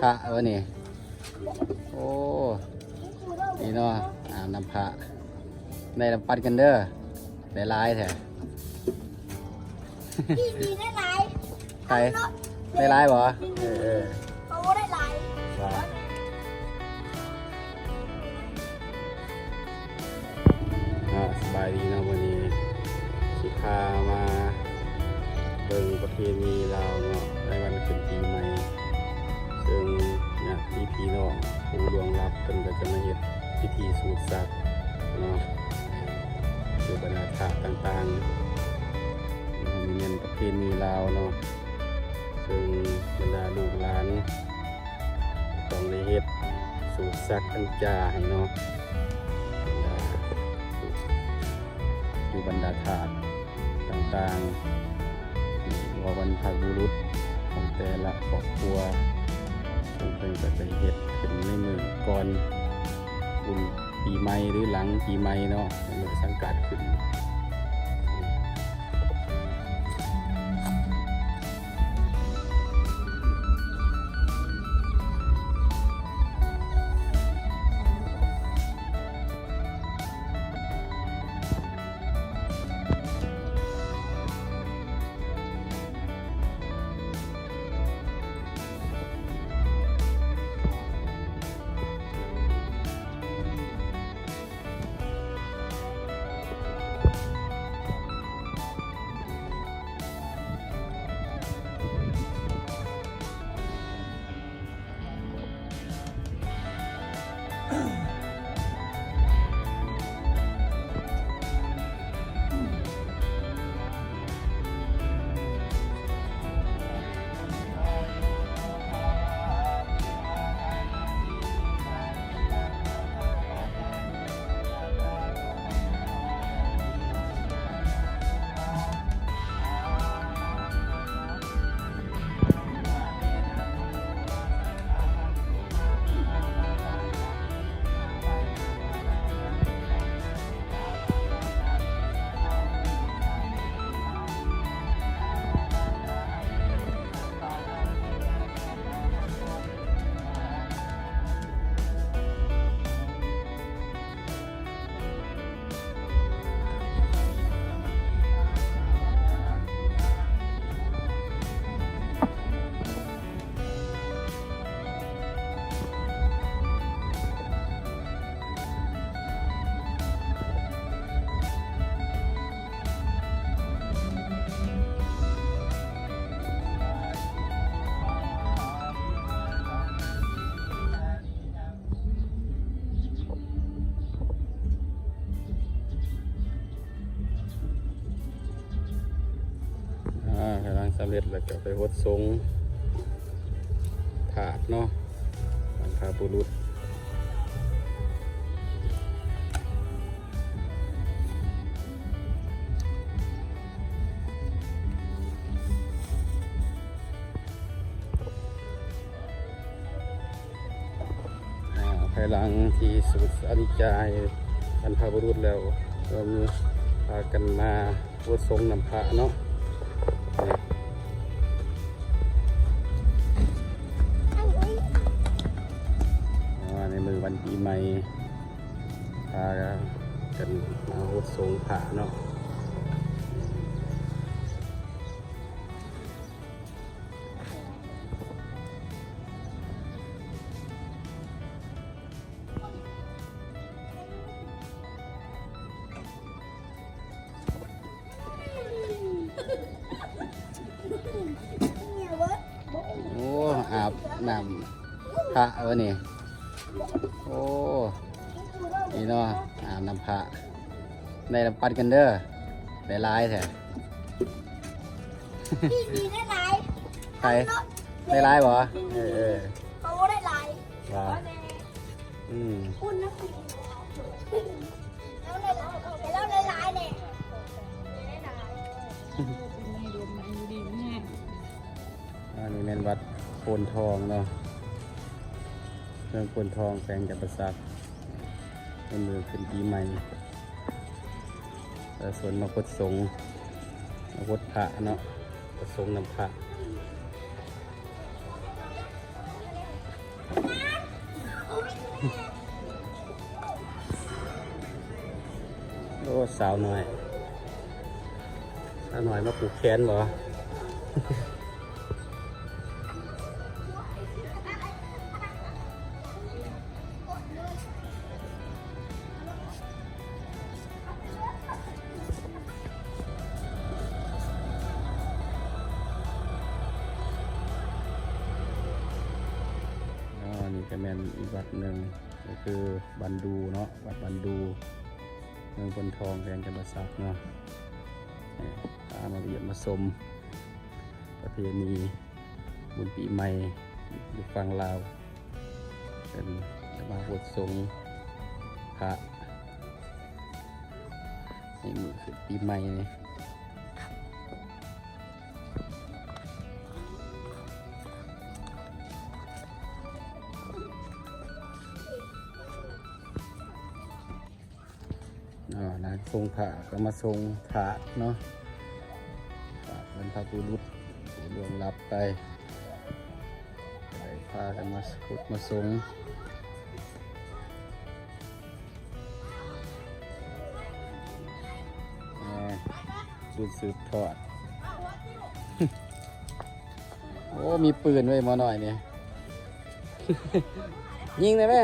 พระวะนี่โอ้นี่เนาะน้ำพระในน้ำปัดกันเด้อได้ลายแท้พี่ดีได้หลาย ใครได้ลายบ่เขาได้หลายสบายดีเนาะวันนี้สิพามาเบิ่งประเพณีลาวเนาะในวันขึ้นปีใหม่ซึ่งเนี่ยพี่น้องผู้ล่วงลับเพิ่นก็จะมาเฮ็ดพิธีสูตรศักดิ์เนาะคือบรรดาถาต่างๆมีเงินประเพณีลาวเนาะซึ่งบรรดาลูกหลานต้องได้เฮ็ดสูตรศักดิ์อันจ่าให้เนาะอยู่บรรดาถาดต่างๆว่าวันพบุรุษของแต่ละครอบครัวซึ่งเพิ่นก็จะเฮ็ดขึ้นในมือก่อนบุญปีใหม่หรือหลังปีใหม่เนาะมือสังกัดขึ้นกำลังสำเร็จแล้วก็ไปหดทรงถาดเนาะบรรพบุรุษภายหลังที่สุดอนิจจายบรรพบุรุษแล้วก็มีพากันมาหดทรงน้ำพระเนาะในมือวันปีใหม่พากันมาหดทรงพระเนาะโอ้อาบน้ำพระวะนี่โอ้นี่เนาะอาบน้ำพระในน้ำปัดกันเด้อได้ลายแท้พี่ดีได้หลายใครได้ลายบ่เขาได้หลายว้าอุ่นนะแล้วได้หลายเนี่ยอันนี้เป็นวัดโพนทองเนาะเรื่องโพนทองแปลงกับประสาทเป็นมือขึ้นปีใหม่ส่วนมาพดสงมาพดพระเนาะพดสงน้ำพระ โอ้สาวน้อยมาปลูกแขนเหรอ นี่ก็แม่นอีกวัดหนึ่งก็คือบันดูเนาะวัดบันดูเมืองพนทองแขวงจำปาสักเนาะนี่พามาเยี่ยมมาชมประเพณีบุญปีใหม่อยู่ฝั่งลาวเป็นมาบวชสงฆ์พระในมือคือปีใหม่นี่นางทรงพระก็มาทรงพระเนาะบรรพบุรุษล่วงลับไปได้พากันมาขุดมาทรงสืบทอด โอ้มีปืนไว้มาหน่อยเนี่ย ยิงได้ไหม